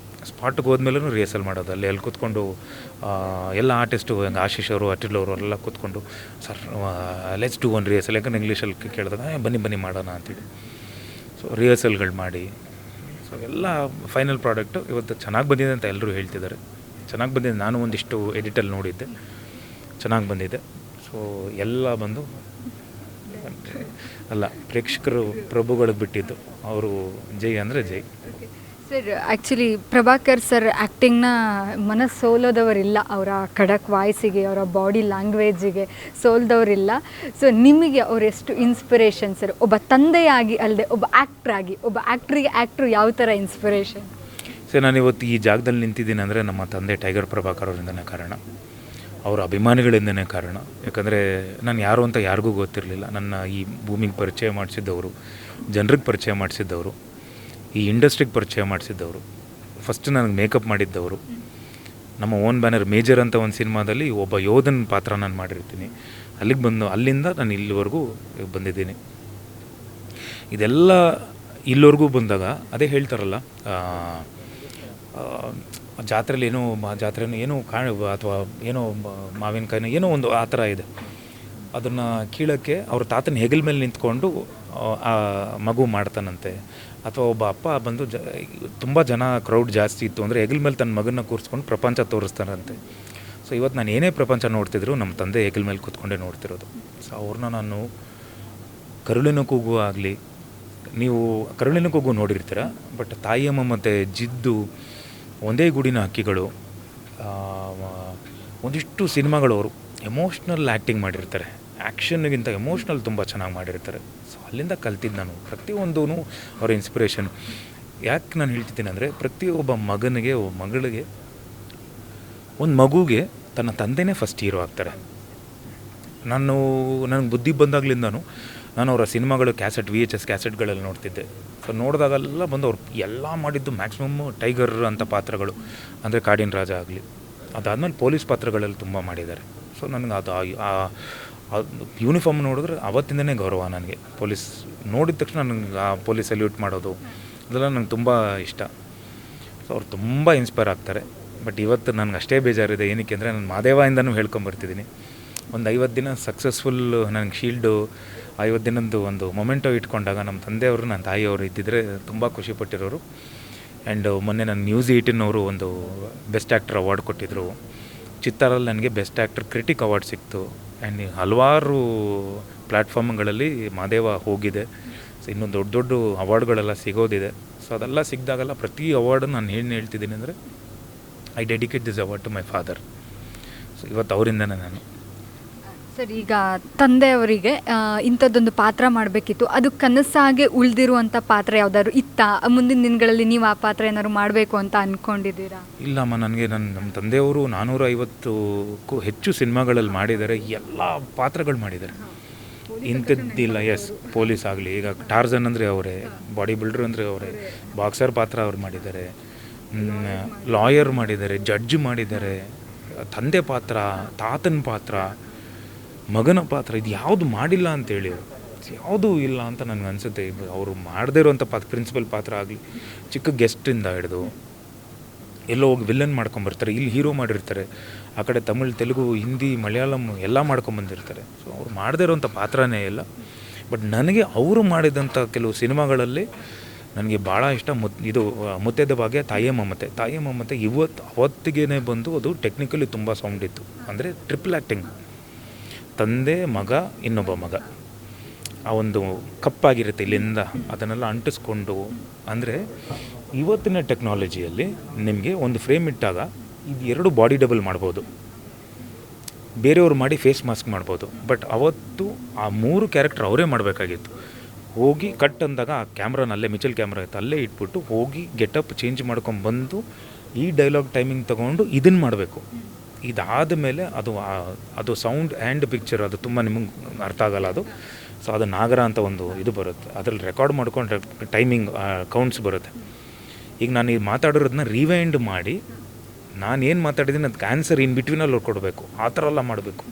ಸ್ಪಾಟ್ಗೆ ಹೋದ್ಮೇಲೂ ರಿಹರ್ಸಲ್ ಮಾಡೋದು. ಅಲ್ಲಿ ಕೂತ್ಕೊಂಡು ಎಲ್ಲ ಆರ್ಟಿಸ್ಟು, ಹಂಗೆ ಆಶೀಶ್ ಅವರು, ಅಟಿಲ್ ಅವರು ಎಲ್ಲ ಕೂತ್ಕೊಂಡು, sir let's do one rehearsal, ಯಾಕಂದ್ರೆ ಇಂಗ್ಲೀಷಲ್ಲಿ ಕೇಳಿದಾಗ ಬನ್ನಿ ಮಾಡೋಣ ಅಂತೇಳಿ. ಸೊ ರಿಹರ್ಸಲ್ಗಳು ಮಾಡಿ, ಸೊ ಎಲ್ಲ ಫೈನಲ್ ಪ್ರಾಡಕ್ಟು ಇವತ್ತು ಚೆನ್ನಾಗಿ ಬಂದಿದೆ ಅಂತ ಎಲ್ಲರೂ ಹೇಳ್ತಿದ್ದಾರೆ. ಚೆನ್ನಾಗಿ ಬಂದಿದೆ. ನಾನು ಒಂದಿಷ್ಟು ಎಡಿಟಲ್ಲಿ ನೋಡಿದ್ದೆ, ಚೆನ್ನಾಗಿ ಬಂದಿದೆ. ಸೊ ಎಲ್ಲ ಬಂದು ಅಲ್ಲ, ಪ್ರೇಕ್ಷಕರು ಪ್ರಭುಗಳಿಗೆ ಬಿಟ್ಟಿದ್ದು, ಅವರು ಜೈ ಅಂದರೆ ಜೈ. ಸರ್, ಆ್ಯಕ್ಚುಲಿ ಪ್ರಭಾಕರ್ ಸರ್ ಆ್ಯಕ್ಟಿಂಗ್ನ ಮನಸ್ಸು ಸೋಲೋದವರಿಲ್ಲ. ಅವರ ಖಡಕ್ ವಾಯ್ಸಿಗೆ, ಅವರ ಬಾಡಿ ಲ್ಯಾಂಗ್ವೇಜಿಗೆ ಸೋಲ್ದವರಿಲ್ಲ. ಸೊ ನಿಮಗೆ ಅವರೆಷ್ಟು ಇನ್ಸ್ಪಿರೇಷನ್ ಸರ್? ಒಬ್ಬ ತಂದೆಯಾಗಿ ಅಲ್ಲದೆ ಒಬ್ಬ ಆ್ಯಕ್ಟ್ರಾಗಿ, ಒಬ್ಬ ಆ್ಯಕ್ಟ್ರು ಯಾವ ಥರ ಇನ್ಸ್ಪಿರೇಷನ್? ಸರ್, ನಾನು ಇವತ್ತು ಈ ಜಾಗದಲ್ಲಿ ನಿಂತಿದ್ದೀನಿ ಅಂದರೆ ನಮ್ಮ ತಂದೆ ಟೈಗರ್ ಪ್ರಭಾಕರ್ ಅವರಿಂದನೇ ಕಾರಣ, ಅವರ ಅಭಿಮಾನಿಗಳಿಂದನೇ ಕಾರಣ. ಯಾಕಂದರೆ ನಾನು ಯಾರು ಅಂತ ಯಾರಿಗೂ ಗೊತ್ತಿರಲಿಲ್ಲ. ನನ್ನ ಈ ಭೂಮಿಗೆ ಪರಿಚಯ ಮಾಡಿಸಿದ್ದವರು, ಜನರಿಗೆ ಪರಿಚಯ ಮಾಡಿಸಿದ್ದವರು, ಈ ಇಂಡಸ್ಟ್ರಿಗೆ ಪರಿಚಯ ಮಾಡಿಸಿದ್ದವರು, ಫಸ್ಟ್ ನನಗೆ ಮೇಕಪ್ ಮಾಡಿದ್ದವರು, ನಮ್ಮ ಓನ್ ಬ್ಯಾನರ್ ಮೇಜರ್ ಅಂತ ಒಂದು ಸಿನಿಮಾದಲ್ಲಿ ಒಬ್ಬ ಯೋಧನ ಪಾತ್ರ ನಾನು ಮಾಡಿರ್ತೀನಿ. ಅಲ್ಲಿಂದ ನಾನು ಇಲ್ಲಿವರೆಗೂ ಬಂದಿದ್ದೀನಿ. ಇದೆಲ್ಲ ಇಲ್ಲಿವರೆಗೂ ಬಂದಾಗ ಅದೇ ಹೇಳ್ತಾರಲ್ಲ, ಜಾತ್ರೆಯಲ್ಲಿ ಏನೋ ಅಥವಾ ಏನೋ ಮಾವಿನಕಾಯಿನೋ ಏನೋ ಒಂದು ಆ ಥರ ಇದೆ. ಅದನ್ನು ಕೀಳೋಕ್ಕೆ ಅವ್ರ ತಾತನ ಹೆಗಲ ಮೇಲೆ ನಿಂತ್ಕೊಂಡು ಆ ಮಗು ಮಾಡ್ತಾನಂತೆ. ಅಥವಾ ಒಬ್ಬ ಅಪ್ಪ ಬಂದು ತುಂಬ ಜನ ಕ್ರೌಡ್ ಜಾಸ್ತಿ ಇತ್ತು ಅಂದರೆ ಹೆಗಲ ಮೇಲೆ ತನ್ನ ಮಗನ್ನ ಕೂರಿಸ್ಕೊಂಡು ಪ್ರಪಂಚ ತೋರಿಸ್ತಾರಂತೆ. ಸೊ ಇವತ್ತು ನಾನು ಏನೇ ಪ್ರಪಂಚ ನೋಡ್ತಿದ್ರು ನಮ್ಮ ತಂದೆ ಹೆಗಲ ಮೇಲೆ ಕೂತ್ಕೊಂಡೇ ನೋಡ್ತಿರೋದು. ಸೊ ಅವ್ರನ್ನ ನಾನು ಕರುಳಿನ ಕೂಗು ಆಗಲಿ, ನೀವು ಕರುಳಿನ ಕೂಗು ನೋಡಿರ್ತೀರ, ಬಟ್ ತಾಯಿಯಮ್ಮ ಮತ್ತು ಜಿದ್ದು, ಒಂದೇ ಗೂಡಿನ ಹಕ್ಕಿಗಳು, ಒಂದಿಷ್ಟು ಸಿನಿಮಾಗಳು ಅವರು ಎಮೋಷ್ನಲ್ ಆ್ಯಕ್ಟಿಂಗ್ ಮಾಡಿರ್ತಾರೆ. ಆ್ಯಕ್ಷನ್ಗಿಂತ ಎಮೋಷ್ನಲ್ ತುಂಬ ಚೆನ್ನಾಗಿ ಮಾಡಿರ್ತಾರೆ. ಸೊ ಅಲ್ಲಿಂದ ಕಲ್ತಿದ್ದು ನಾನು ಪ್ರತಿಯೊಂದೂ ಅವರ ಇನ್ಸ್ಪಿರೇಷನ್. ಯಾಕೆ ನಾನು ಹೇಳ್ತಿದ್ದೀನಿ ಅಂದರೆ, ಪ್ರತಿಯೊಬ್ಬ ಮಗನಿಗೆ, ಒಬ್ಬ ಮಗಳಿಗೆ, ಒಂದು ಮಗುಗೆ ತನ್ನ ತಂದೆನೇ ಫಸ್ಟ್ ಹೀರೋ ಆಗ್ತಾರೆ. ನನಗೆ ಬುದ್ಧಿ ಬಂದಾಗಲಿಂದನೂ ನಾನು ಅವರ ಸಿನಿಮಾಗಳು VHS ಕ್ಯಾಸೆಟ್ಗಳಲ್ಲಿ ನೋಡ್ತಿದ್ದೆ. ಸೊ ನೋಡಿದಾಗೆಲ್ಲ ಬಂದು ಅವ್ರು ಎಲ್ಲ ಮಾಡಿದ್ದು ಮ್ಯಾಕ್ಸಿಮಮ್ ಟೈಗರ್ ಅಂತ ಪಾತ್ರಗಳು, ಅಂದರೆ ಕಾಡಿನ ರಾಜ ಆಗಲಿ, ಅದಾದಮೇಲೆ ಪೊಲೀಸ್ ಪಾತ್ರಗಳಲ್ಲಿ ತುಂಬ ಮಾಡಿದ್ದಾರೆ. ಸೊ ನನಗೆ ಅದು ಯೂನಿಫಾರ್ಮ್ ನೋಡಿದ್ರೆ ಅವತ್ತಿಂದನೇ ಗೌರವ ನನಗೆ. ಪೊಲೀಸ್ ನೋಡಿದ ತಕ್ಷಣ ನನಗೆ ಆ ಪೊಲೀಸ್ ಸಲ್ಯೂಟ್ ಮಾಡೋದು ಅದೆಲ್ಲ ನಂಗೆ ತುಂಬ ಇಷ್ಟ. ಸೊ ಅವ್ರು ತುಂಬ ಇನ್ಸ್ಪೈರ್ ಆಗ್ತಾರೆ. ಬಟ್ ಇವತ್ತು ನನಗೆ ಅಷ್ಟೇ ಬೇಜಾರಿದೆ. ಏನಕ್ಕೆ ಅಂದರೆ, ನಾನು ಮಾದೇವಯಿಂದನೂ ಹೇಳ್ಕೊಂಬರ್ತಿದ್ದೀನಿ. ಒಂದು 50 ದಿನ ಸಕ್ಸಸ್ಫುಲ್ ನನಗೆ ಶೀಲ್ಡು 50 ದಿನದ್ದು ಒಂದು ಮೊಮೆಂಟೋ ಇಟ್ಕೊಂಡಾಗ ನಮ್ಮ ತಂದೆಯವರು, ನನ್ನ ತಾಯಿಯವರು ಇದ್ದಿದ್ದರೆ ತುಂಬ ಖುಷಿಪಟ್ಟಿರೋರು. ಆ್ಯಂಡ್ ಮೊನ್ನೆ ನನ್ನ ನ್ಯೂಸ್ 18 ಅವರು ಒಂದು ಬೆಸ್ಟ್ ಆ್ಯಕ್ಟರ್ ಅವಾರ್ಡ್ ಕೊಟ್ಟಿದ್ದರು. ಚಿತ್ತಾರಲ್ಲಿ ನನಗೆ ಬೆಸ್ಟ್ ಆ್ಯಕ್ಟರ್ ಕ್ರಿಟಿಕ್ ಅವಾರ್ಡ್ ಸಿಕ್ತು. ಆ್ಯಂಡ್ ಹಲವಾರು ಪ್ಲ್ಯಾಟ್ಫಾರ್ಮ್ಗಳಲ್ಲಿ ಮಾದೇವ ಹೋಗಿದೆ. ಸೊ ಇನ್ನೂ ದೊಡ್ಡ ದೊಡ್ಡ ಅವಾರ್ಡ್ಗಳೆಲ್ಲ ಸಿಗೋದಿದೆ. ಸೊ ಅದೆಲ್ಲ ಸಿಕ್ಕಿದಾಗೆಲ್ಲ ಪ್ರತಿ ಅವಾರ್ಡು ನಾನು ಏನು ಹೇಳ್ತಿದ್ದೀನಿ ಅಂದರೆ, I dedicate this award to my father. So ಇವತ್ತು ಅವರಿಂದನೇ ನಾನು. ಸರ್, ಈಗ ತಂದೆಯವರಿಗೆ ಇಂಥದ್ದೊಂದು ಪಾತ್ರ ಮಾಡಬೇಕಿತ್ತು, ಅದು ಕನಸಾಗೆ ಉಳಿದಿರುವಂಥ ಪಾತ್ರ ಯಾವುದಾದ್ರು ಇತ್ತಾ? ಮುಂದಿನ ದಿನಗಳಲ್ಲಿ ನೀವು ಆ ಪಾತ್ರ ಏನಾದ್ರು ಮಾಡಬೇಕು ಅಂತ ಅಂದ್ಕೊಂಡಿದ್ದೀರಾ? ಇಲ್ಲಮ್ಮ, ನನಗೆ ನಮ್ಮ ತಂದೆಯವರು 450ಕ್ಕೂ ಹೆಚ್ಚು ಸಿನಿಮಾಗಳಲ್ಲಿ ಮಾಡಿದ್ದಾರೆ. ಎಲ್ಲ ಪಾತ್ರಗಳು ಮಾಡಿದ್ದಾರೆ, ಇಂಥದ್ದಿಲ್ಲ. ಎಸ್, ಪೊಲೀಸ್ ಆಗಲಿ, ಈಗ ಟಾರ್ಜನ್ ಅಂದರೆ ಅವರೇ, ಬಾಡಿ ಬಿಲ್ಡರ್ ಅಂದರೆ ಅವರೇ, ಬಾಕ್ಸರ್ ಪಾತ್ರ ಅವ್ರು ಮಾಡಿದ್ದಾರೆ, ಲಾಯರ್ ಮಾಡಿದ್ದಾರೆ, ಜಡ್ಜ್ ಮಾಡಿದ್ದಾರೆ, ತಂದೆ ಪಾತ್ರ, ತಾತನ ಪಾತ್ರ, ಮಗನ ಪಾತ್ರ, ಇದು ಯಾವುದು ಮಾಡಿಲ್ಲ ಅಂತೇಳಿ, ಯಾವುದೂ ಇಲ್ಲ ಅಂತ ನನಗೆ ಅನಿಸುತ್ತೆ. ಅವರು ಮಾಡದೇ ಇರೋವಂಥ ಪ್ರಿನ್ಸಿಪಲ್ ಪಾತ್ರ ಆಗಲಿ, ಚಿಕ್ಕ ಗೆಸ್ಟಿಂದ ಹಿಡಿದು ಎಲ್ಲೋ ಹೋಗಿ ವಿಲನ್ ಮಾಡ್ಕೊಂಬರ್ತಾರೆ, ಇಲ್ಲಿ ಹೀರೋ ಮಾಡಿರ್ತಾರೆ, ಆ ಕಡೆ ತಮಿಳ್, ತೆಲುಗು, ಹಿಂದಿ, ಮಲಯಾಳಂ ಎಲ್ಲ ಮಾಡ್ಕೊಂಬಂದಿರ್ತಾರೆ. ಸೊ ಅವ್ರು ಮಾಡದೇ ಇರೋವಂಥ ಪಾತ್ರನೇ ಇಲ್ಲ. ಬಟ್ ನನಗೆ ಅವರು ಮಾಡಿದಂಥ ಕೆಲವು ಸಿನಿಮಾಗಳಲ್ಲಿ ನನಗೆ ಭಾಳ ಇಷ್ಟ. ಇದು ಮುತ್ತೈದೆ ಭಾಗ್ಯ, ತಾಯಿಯ ಮಮತೆ ಅವತ್ತಿಗೇ ಬಂದು ಅದು ಟೆಕ್ನಿಕಲಿ ತುಂಬ ಸೌಂಡ್ ಇತ್ತು. ಅಂದರೆ ಟ್ರಿಪಲ್ ಆ್ಯಕ್ಟಿಂಗ್, ತಂದೆ, ಮಗ, ಇನ್ನೊಬ್ಬ ಮಗ, ಆ ಒಂದು ಕಪ್ಪಾಗಿರುತ್ತೆ ಇಲ್ಲಿಂದ, ಅದನ್ನೆಲ್ಲ ಅಂಟಿಸ್ಕೊಂಡು. ಅಂದರೆ ಇವತ್ತಿನ ಟೆಕ್ನಾಲಜಿಯಲ್ಲಿ ನಿಮಗೆ ಒಂದು ಫ್ರೇಮ್ ಇಟ್ಟಾಗ ಇದು 2 ಬಾಡಿ ಡಬಲ್ ಮಾಡ್ಬೋದು, ಬೇರೆಯವ್ರು ಮಾಡಿ ಫೇಸ್ ಮಾಸ್ಕ್ ಮಾಡ್ಬೋದು. ಬಟ್ ಅವತ್ತು ಆ 3 ಕ್ಯಾರೆಕ್ಟರ್ ಅವರೇ ಮಾಡಬೇಕಾಗಿತ್ತು. ಹೋಗಿ ಕಟ್ ಅಂದಾಗ ಆ ಕ್ಯಾಮ್ರಾನಲ್ಲೇ, ಮಿಚಲ್ ಕ್ಯಾಮ್ರಾ ಇತ್ತು, ಅಲ್ಲೇ ಇಟ್ಬಿಟ್ಟು ಹೋಗಿ ಗೆಟಪ್ ಚೇಂಜ್ ಮಾಡ್ಕೊಂಬಂದು ಈ ಡೈಲಾಗ್ ಟೈಮಿಂಗ್ ತೊಗೊಂಡು ಇದನ್ನು ಮಾಡಬೇಕು. ಇದಾದ ಮೇಲೆ ಅದು ಸೌಂಡ್ ಆ್ಯಂಡ್ ಪಿಕ್ಚರ್, ಅದು ತುಂಬ ನಿಮಗೆ ಅರ್ಥ ಆಗಲ್ಲ ಅದು. ಸೊ ಅದು ನಾಗರ ಅಂತ ಒಂದು ಇದು ಬರುತ್ತೆ, ಅದರಲ್ಲಿ ರೆಕಾರ್ಡ್ ಮಾಡ್ಕೊಂಡು ಟೈಮಿಂಗ್ ಕೌಂಟ್ಸ್ ಬರುತ್ತೆ. ಈಗ ನಾನು ಈ ಮಾತಾಡಿರೋದನ್ನ ರಿವೈಂಡ್ ಮಾಡಿ ನಾನೇನು ಮಾತಾಡಿದ್ದೀನಿ ಅದಕ್ಕೆ ಆನ್ಸರ್ ಇನ್ ಬಿಟ್ವೀನಲ್ಲಿ ಕೊಡಬೇಕು. ಆ ಥರ ಎಲ್ಲ ಮಾಡಬೇಕು,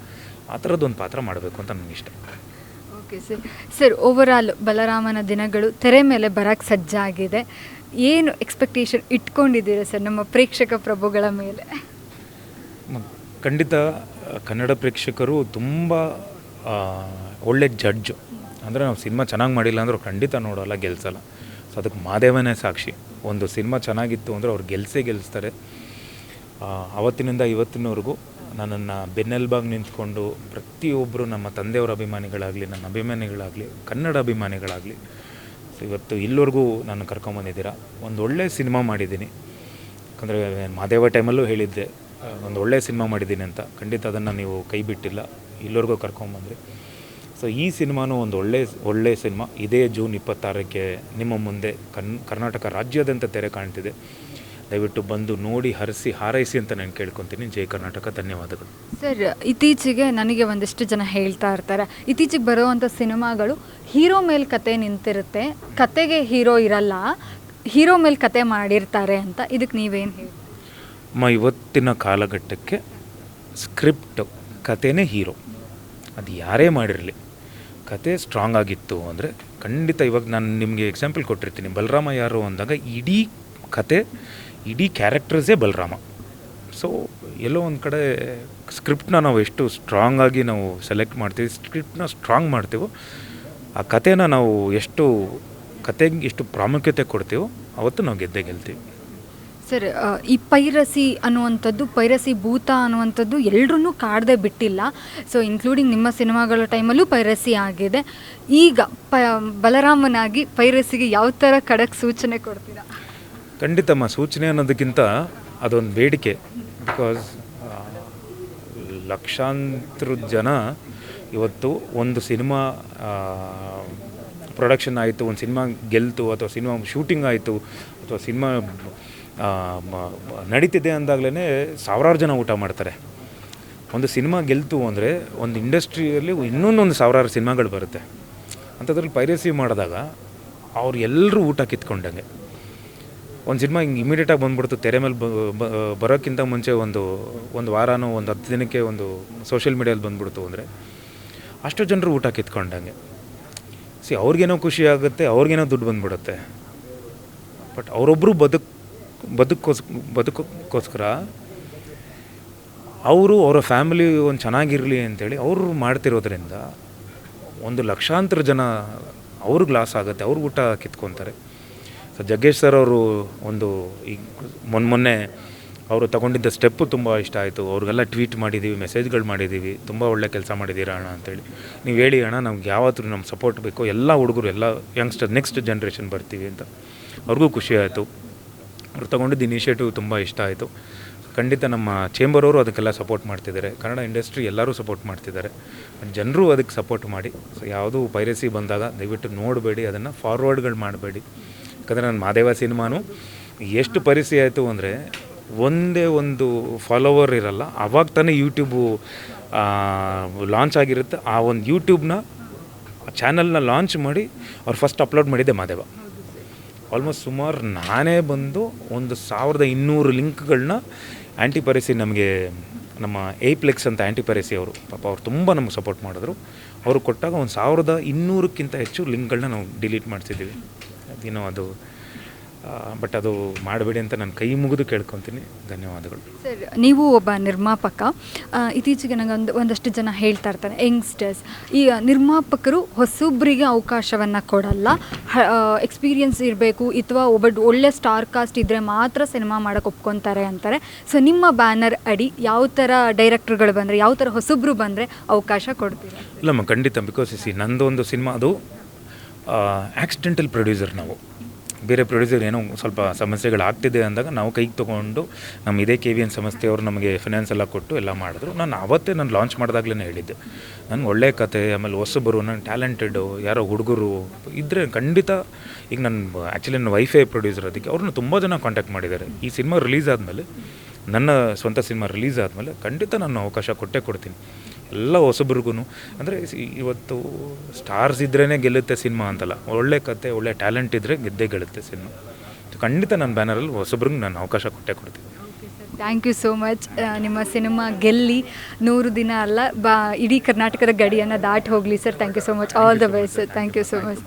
ಆ ಥರದ್ದೊಂದು ಪಾತ್ರ ಮಾಡಬೇಕು ಅಂತ ನನಗಿಷ್ಟ. ಓಕೆ ಸರ್, ಓವರಾಲ್ ಬಲರಾಮನ ದಿನಗಳು ತೆರೆ ಮೇಲೆ ಬರೋಕ್ಕೆ ಸಜ್ಜಾಗಿದೆ. ಏನು ಎಕ್ಸ್ಪೆಕ್ಟೇಷನ್ ಇಟ್ಕೊಂಡಿದ್ದೀರಾ ಸರ್ ನಮ್ಮ ಪ್ರೇಕ್ಷಕ ಪ್ರಭುಗಳ ಮೇಲೆ? ಖಂಡಿತ ಕನ್ನಡ ಪ್ರೇಕ್ಷಕರು ತುಂಬ ಒಳ್ಳೆ ಜಡ್ಜು. ಅಂದರೆ ನಾವು ಸಿನಿಮಾ ಚೆನ್ನಾಗಿ ಮಾಡಿಲ್ಲ ಅಂದ್ರೆ ಅವ್ರು ಖಂಡಿತ ನೋಡೋಲ್ಲ, ಗೆಲ್ಸಲ್ಲ. ಸೊ ಅದಕ್ಕೆ ಮಾದೇವನೇ ಸಾಕ್ಷಿ. ಒಂದು ಸಿನಿಮಾ ಚೆನ್ನಾಗಿತ್ತು ಅಂದರೆ ಅವ್ರು ಗೆಲ್ಲಿಸ್ತಾರೆ. ಅವತ್ತಿನಿಂದ ಇವತ್ತಿನವರೆಗೂ ನನ್ನನ್ನು ಬೆನ್ನೆಲುಬಾಗಿ ನಿಂತ್ಕೊಂಡು ಪ್ರತಿಯೊಬ್ಬರು, ನಮ್ಮ ತಂದೆಯವರ ಅಭಿಮಾನಿಗಳಾಗಲಿ, ನನ್ನ ಅಭಿಮಾನಿಗಳಾಗಲಿ, ಕನ್ನಡ ಅಭಿಮಾನಿಗಳಾಗಲಿ, ಸೊ ಇವತ್ತು ಇಲ್ಲಿವರೆಗೂ ನಾನು ಕರ್ಕೊಂಬಂದಿದ್ದೀರಾ. ಒಂದು ಒಳ್ಳೆಯ ಸಿನಿಮಾ ಮಾಡಿದ್ದೀನಿ. ಯಾಕಂದರೆ ಮಾದೇವ ಟೈಮಲ್ಲೂ ಹೇಳಿದ್ದೆ, ಒಂದು ಒಳ್ಳೆಯ ಸಿನಿಮಾ ಮಾಡಿದ್ದೀನಿ ಅಂತ. ಖಂಡಿತ ಅದನ್ನು ನೀವು ಕೈ ಬಿಟ್ಟಿಲ್ಲ, ಇಲ್ಲಿವರೆಗೂ ಕರ್ಕೊಂಬಂದ್ರಿ. ಸೊ ಈ ಸಿನಿಮಾನೂ ಒಂದು ಒಳ್ಳೆಯ ಸಿನಿಮಾ. ಇದೇ ಜೂನ್ 26ಕ್ಕೆ ನಿಮ್ಮ ಮುಂದೆ ಕರ್ನಾಟಕ ರಾಜ್ಯಾದ್ಯಂತ ತೆರೆ ಕಾಣ್ತಿದೆ. ದಯವಿಟ್ಟು ಬಂದು ನೋಡಿ, ಹರಿಸಿ, ಹಾರೈಸಿ ಅಂತ ನಾನು ಕೇಳ್ಕೊತೀನಿ. ಜೈ ಕರ್ನಾಟಕ. ಧನ್ಯವಾದಗಳು ಸರ್. ಇತ್ತೀಚೆಗೆ ನನಗೆ ಒಂದಿಷ್ಟು ಜನ ಹೇಳ್ತಾ ಇರ್ತಾರೆ, ಇತ್ತೀಚೆಗೆ ಬರುವಂಥ ಸಿನಿಮಾಗಳು ಹೀರೋ ಮೇಲೆ ಕತೆ ನಿಂತಿರುತ್ತೆ, ಕತೆಗೆ ಹೀರೋ ಇರಲ್ಲ, ಹೀರೋ ಮೇಲೆ ಕತೆ ಮಾಡಿರ್ತಾರೆ ಅಂತ. ಇದಕ್ಕೆ ನೀವೇನು ಹೇಳಿ? ಇವತ್ತಿನ ಕಾಲಘಟ್ಟಕ್ಕೆ ಸ್ಕ್ರಿಪ್ಟ್, ಕತೆನೇ ಹೀರೋ. ಅದು ಯಾರೇ ಮಾಡಿರಲಿ, ಕತೆ ಸ್ಟ್ರಾಂಗ್ ಆಗಿತ್ತು ಅಂದರೆ ಖಂಡಿತ. ಇವಾಗ ನಾನು ನಿಮಗೆ ಎಕ್ಸಾಂಪಲ್ ಕೊಟ್ಟಿರ್ತೀನಿ. ಬಲರಾಮ ಯಾರು ಅಂದಾಗ ಇಡೀ ಕತೆ, ಇಡೀ ಕ್ಯಾರೆಕ್ಟರ್ಸೇ ಬಲರಾಮ. ಸೊ ಎಲ್ಲೋ ಒಂದು ಕಡೆ ಸ್ಕ್ರಿಪ್ಟನ್ನ ನಾವು ಎಷ್ಟು ಸ್ಟ್ರಾಂಗಾಗಿ ನಾವು ಸೆಲೆಕ್ಟ್ ಮಾಡ್ತೀವಿ, ಸ್ಕ್ರಿಪ್ಟನ್ನ ಸ್ಟ್ರಾಂಗ್ ಮಾಡ್ತೀವೋ, ಆ ಕತೆನ ನಾವು ಕತೆಗೆ ಎಷ್ಟು ಪ್ರಾಮುಖ್ಯತೆ ಕೊಡ್ತೀವೋ ಅವತ್ತು ನಾವು ಗೆದ್ದೇ ಗೆಲ್ತೀವಿ. ಸರ್, ಈ ಪೈರಸಿ ಅನ್ನುವಂಥದ್ದು, ಪೈರಸಿ ಭೂತ ಅನ್ನುವಂಥದ್ದು ಎಲ್ಲರೂ ಕಾಡದೆ ಬಿಟ್ಟಿಲ್ಲ. ಸೊ ಇನ್ಕ್ಲೂಡಿಂಗ್ ನಿಮ್ಮ ಸಿನಿಮಾಗಳ ಟೈಮಲ್ಲೂ ಪೈರಸಿ ಆಗಿದೆ. ಈಗ ಬಲರಾಮನಾಗಿ ಪೈರಸಿಗೆ ಯಾವ ಥರ ಖಡಕ್ ಸೂಚನೆ ಕೊಡ್ತೀರಾ? ಖಂಡಿತಮ್ಮ, ಸೂಚನೆ ಅನ್ನೋದಕ್ಕಿಂತ ಅದೊಂದು ಬೇಡಿಕೆ. ಬಿಕಾಸ್ ಲಕ್ಷಾಂತರ ಜನ ಇವತ್ತು ಒಂದು ಸಿನಿಮಾ ಪ್ರೊಡಕ್ಷನ್ ಆಯಿತು, ಒಂದು ಸಿನಿಮಾ ಗೆಲ್ತು, ಅಥವಾ ಸಿನಿಮಾ ಶೂಟಿಂಗ್ ಆಯಿತು, ಅಥವಾ ಸಿನಿಮಾ ನಡೀತಿದೆ ಅಂದಾಗಲೇ ಸಾವಿರಾರು ಜನ ಊಟ ಮಾಡ್ತಾರೆ. ಒಂದು ಸಿನಿಮಾ ಗೆಲ್ತು ಅಂದರೆ ಒಂದು ಇಂಡಸ್ಟ್ರಿಯಲ್ಲಿ ಇನ್ನೊಂದೊಂದು ಸಾವಿರಾರು ಸಿನಿಮಾಗಳು ಬರುತ್ತೆ. ಅಂಥದ್ರಲ್ಲಿ ಪೈರಸಿ ಮಾಡಿದಾಗ ಅವ್ರು ಎಲ್ಲರೂ ಊಟ ಕಿತ್ಕೊಂಡಂಗೆ. ಒಂದು ಸಿನಿಮಾ ಹಿಂಗೆ ಇಮಿಡಿಯೇಟಾಗಿ ಬಂದ್ಬಿಡ್ತು, ತೆರೆ ಮೇಲೆ ಬರೋಕ್ಕಿಂತ ಮುಂಚೆ ಒಂದು ವಾರನೋ ಒಂದು 10 ದಿನಕ್ಕೆ ಒಂದು ಸೋಷಿಯಲ್ ಮೀಡಿಯಲ್ಲಿ ಬಂದ್ಬಿಡ್ತು ಅಂದರೆ ಅಷ್ಟು ಜನರು ಊಟ ಕಿತ್ಕೊಂಡಂಗೆ. ಅವ್ರಿಗೇನೋ ಖುಷಿ ಆಗುತ್ತೆ, ಅವ್ರಿಗೇನೋ ದುಡ್ಡು ಬಂದ್ಬಿಡುತ್ತೆ. ಬಟ್ ಅವರೊಬ್ಬರು ಬದುಕೋಸ್ಕರ ಅವರು ಅವರ ಫ್ಯಾಮಿಲಿ ಒಂದು ಚೆನ್ನಾಗಿರಲಿ ಅಂಥೇಳಿ ಅವರು ಮಾಡ್ತಿರೋದ್ರಿಂದ ಒಂದು ಲಕ್ಷಾಂತರ ಜನ ಅವ್ರಿಗೆ ಲಾಸ್ ಆಗುತ್ತೆ, ಅವ್ರಿಗೆ ಊಟ ಕಿತ್ಕೊತಾರೆ. ಸೊ ಜಗ್ಗೇಶ್ ಸರ್ ಅವರು ಒಂದು ಈಗ ಮೊನ್ನೆ ಅವರು ತಗೊಂಡಿದ್ದ ಸ್ಟೆಪ್ಪು ತುಂಬ ಇಷ್ಟ ಆಯಿತು. ಅವ್ರಿಗೆಲ್ಲ ಟ್ವೀಟ್ ಮಾಡಿದ್ದೀವಿ, ಮೆಸೇಜ್ಗಳು ಮಾಡಿದ್ದೀವಿ, ತುಂಬ ಒಳ್ಳೆ ಕೆಲಸ ಮಾಡಿದ್ದೀರಾ ಅಣ್ಣ ಅಂತೇಳಿ. ನೀವು ಹೇಳಿ ಅಣ್ಣ, ನಮ್ಗೆ ಯಾವತ್ತೂ ನಮ್ಮ ಸಪೋರ್ಟ್ ಬೇಕು, ಎಲ್ಲ ಹುಡುಗರು, ಎಲ್ಲ ಯಂಗ್ಸ್ಟರ್, ನೆಕ್ಸ್ಟ್ ಜನ್ರೇಷನ್ ಬರ್ತೀವಿ ಅಂತ. ಅವ್ರಿಗೂ ಖುಷಿ ಆಯಿತು. ಅವ್ರು ತೊಗೊಂಡಿದ್ದ ಇನಿಷಿಯೇಟಿವ್ ತುಂಬ ಇಷ್ಟ ಆಯಿತು. ಖಂಡಿತ ನಮ್ಮ ಚೇಂಬರ್ ಅವರು ಅದಕ್ಕೆಲ್ಲ ಸಪೋರ್ಟ್ ಮಾಡ್ತಿದ್ದಾರೆ, ಕನ್ನಡ ಇಂಡಸ್ಟ್ರಿ ಎಲ್ಲರೂ ಸಪೋರ್ಟ್ ಮಾಡ್ತಿದ್ದಾರೆ. ಜನರು ಅದಕ್ಕೆ ಸಪೋರ್ಟ್ ಮಾಡಿ. ಸೊ ಯಾವುದೂ ಪೈರಸಿ ಬಂದಾಗ ದಯವಿಟ್ಟು ನೋಡಬೇಡಿ, ಅದನ್ನು ಫಾರ್ವರ್ಡ್ಗಳು ಮಾಡಬೇಡಿ. ಯಾಕಂದರೆ ನನ್ನ ಮಾದೇವ ಸಿನಿಮಾನು ಎಷ್ಟು ಪೈರಸಿ ಆಯಿತು ಅಂದರೆ ಒಂದೇ ಒಂದು ಫಾಲೋವರ್ ಇರಲ್ಲ, ಆವಾಗ ತಾನೇ ಯೂಟ್ಯೂಬು ಲಾಂಚ್ ಆಗಿರುತ್ತೆ. ಆ ಒಂದು ಯೂಟ್ಯೂಬ್ನ ಚಾನಲ್ನ ಲಾಂಚ್ ಮಾಡಿ ಅವ್ರು ಫಸ್ಟ್ ಅಪ್ಲೋಡ್ ಮಾಡಿದ್ದೆ ಮಾದೇವ. ಆಲ್ಮೋಸ್ಟ್ ಸುಮಾರು ನಾನೇ ಬಂದು 1200 ಲಿಂಕ್ಗಳನ್ನ ಆ್ಯಂಟಿ ನಮಗೆ ನಮ್ಮ ಏಪ್ಲೆಕ್ಸ್ ಅಂತ ಆ್ಯಂಟಿ ಅವರು ಪಾಪ ಅವ್ರು ತುಂಬ ನಮಗೆ ಸಪೋರ್ಟ್ ಮಾಡಿದ್ರು. ಅವರು ಕೊಟ್ಟಾಗ 1200ಕ್ಕಿಂತ ಹೆಚ್ಚು ಲಿಂಕ್ಗಳನ್ನ ನಾವು ಡಿಲೀಟ್ ಮಾಡಿಸಿದ್ದೀವಿ. ಅದೇನೋ ಅದು ಬಟ್ ಅದು ಮಾಡಬೇಡಿ ಅಂತ ನಾನು ಕೈ ಮುಗಿದು ಕೇಳ್ಕೊತೀನಿ. ಧನ್ಯವಾದಗಳು. ಸರ್, ನೀವು ಒಬ್ಬ ನಿರ್ಮಾಪಕ. ಇತ್ತೀಚೆಗೆ ನನಗೆ ಒಂದಷ್ಟು ಜನ ಹೇಳ್ತಾ ಇರ್ತಾರೆ, ಯಂಗ್ಸ್ಟರ್ಸ್, ಈ ನಿರ್ಮಾಪಕರು ಹೊಸೊಬ್ಬರಿಗೆ ಅವಕಾಶವನ್ನು ಕೊಡಲ್ಲ, ಎಕ್ಸ್ಪೀರಿಯನ್ಸ್ ಇರಬೇಕು ಅಥವಾ ಒಳ್ಳೆ ಸ್ಟಾರ್ ಕಾಸ್ಟ್ ಇದ್ದರೆ ಮಾತ್ರ ಸಿನಿಮಾ ಮಾಡೋಕ್ಕೆ ಒಪ್ಕೊತಾರೆ ಅಂತಾರೆ. ಸೊ ನಿಮ್ಮ ಬ್ಯಾನರ್ ಅಡಿ ಯಾವ ಥರ ಡೈರೆಕ್ಟರ್ಗಳು ಬಂದರೆ, ಯಾವ ಥರ ಹೊಸೊಬ್ಬರು ಬಂದರೆ ಅವಕಾಶ ಕೊಡ್ತೀರಾ? ಇಲ್ಲಮ್ಮ, ಖಂಡಿತ. ಬಿಕಾಸ್ ನಂದು ಒಂದು ಸಿನಿಮಾ ಅದು ಆಕ್ಸಿಡೆಂಟಲ್ ಪ್ರೊಡ್ಯೂಸರ್. ನಾವು ಬೇರೆ ಪ್ರೊಡ್ಯೂಸರ್ ಏನೋ ಸ್ವಲ್ಪ ಸಮಸ್ಯೆಗಳಾಗ್ತಿದೆ ಅಂದಾಗ ನಾವು ಕೈಗೆ ತೊಗೊಂಡು ನಮ್ಮ ಇದೇ KVN ಸಂಸ್ಥೆಯವರು ನಮಗೆ ಫಿನಾನ್ಸ್ ಎಲ್ಲ ಕೊಟ್ಟು ಎಲ್ಲ ಮಾಡಿದ್ರು. ನಾನು ಅವತ್ತೇ ನಾನು ಲಾಂಚ್ ಮಾಡಿದಾಗಲೇ ಹೇಳಿದ್ದೆ, ನನಗೆ ಒಳ್ಳೆ ಕತೆ, ಆಮೇಲೆ ಹೊಸಬರು, ನಾನು ಟ್ಯಾಲೆಂಟೆಡು ಯಾರೋ ಹುಡುಗರು ಇದ್ದರೆ ಖಂಡಿತ. ಈಗ ನನ್ನ ಆ್ಯಕ್ಚುಲಿ ನನ್ನ ವೈಫೈ ಪ್ರೊಡ್ಯೂಸರ್, ಅದಕ್ಕೆ ಅವ್ರನ್ನ ತುಂಬ ಜನ ಕಾಂಟ್ಯಾಕ್ಟ್ ಮಾಡಿದ್ದಾರೆ. ಈ ಸಿನಿಮಾ ರಿಲೀಸ್ ಆದಮೇಲೆ, ನನ್ನ ಸ್ವಂತ ಸಿನಿಮಾ ರಿಲೀಸ್ ಆದಮೇಲೆ ಖಂಡಿತ ನಾನು ಅವಕಾಶ ಕೊಡ್ತೀನಿ ಎಲ್ಲ ಹೊಸಬ್ರಿಗೂ. ಅಂದರೆ ಇವತ್ತು ಸ್ಟಾರ್ಸ್ ಇದ್ರೇ ಗೆಲ್ಲುತ್ತೆ ಸಿನಿಮಾ ಅಂತಲ್ಲ, ಒಳ್ಳೆ ಕತೆ, ಒಳ್ಳೆ ಟ್ಯಾಲೆಂಟ್ ಇದ್ದರೆ ಗೆದ್ದೇ ಗೆಲ್ಲುತ್ತೆ ಸಿನಿಮಾ. ಖಂಡಿತ ನನ್ನ ಬ್ಯಾನರಲ್ಲಿ ಹೊಸಬ್ರಿಗೆ ನಾನು ಅವಕಾಶ ಕೊಡ್ತೀನಿ. Thank you so much. ನಿಮ್ಮ ಸಿನಿಮಾ ಗೆಲ್ಲಿ 100 ದಿನ ಅಲ್ಲ, ಇಡೀ ಕರ್ನಾಟಕದ ಗಡಿಯನ್ನು ದಾಟಿ ಹೋಗಲಿ sir. Thank you so much. All the best sir. Thank you so much.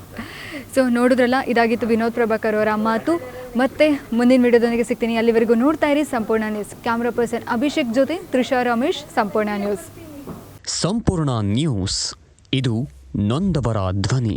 So ನೋಡಿದ್ರಲ್ಲ, ಇದಾಗಿತ್ತು ವಿನೋದ್ ಪ್ರಭಾಕರ್ ಅವರ ಮಾತು. ಮತ್ತೆ ಮುಂದಿನ ವಿಡಿಯೋದೊಂದಿಗೆ ಸಿಗ್ತೀನಿ. ಅಲ್ಲಿವರೆಗೂ ನೋಡ್ತಾ ಇರಿ ಸಂಪೂರ್ಣ ನ್ಯೂಸ್. ಕ್ಯಾಮ್ರಾ ಪರ್ಸನ್ ಅಭಿಷೇಕ್ ಜೊತೆ ತ್ರಿಷಾ ರಮೇಶ್, ಸಂಪೂರ್ಣ ನ್ಯೂಸ್. ಸಂಪೂರ್ಣ ನ್ಯೂಸ್, ಇದು ನೊಂದವರ ಧ್ವನಿ.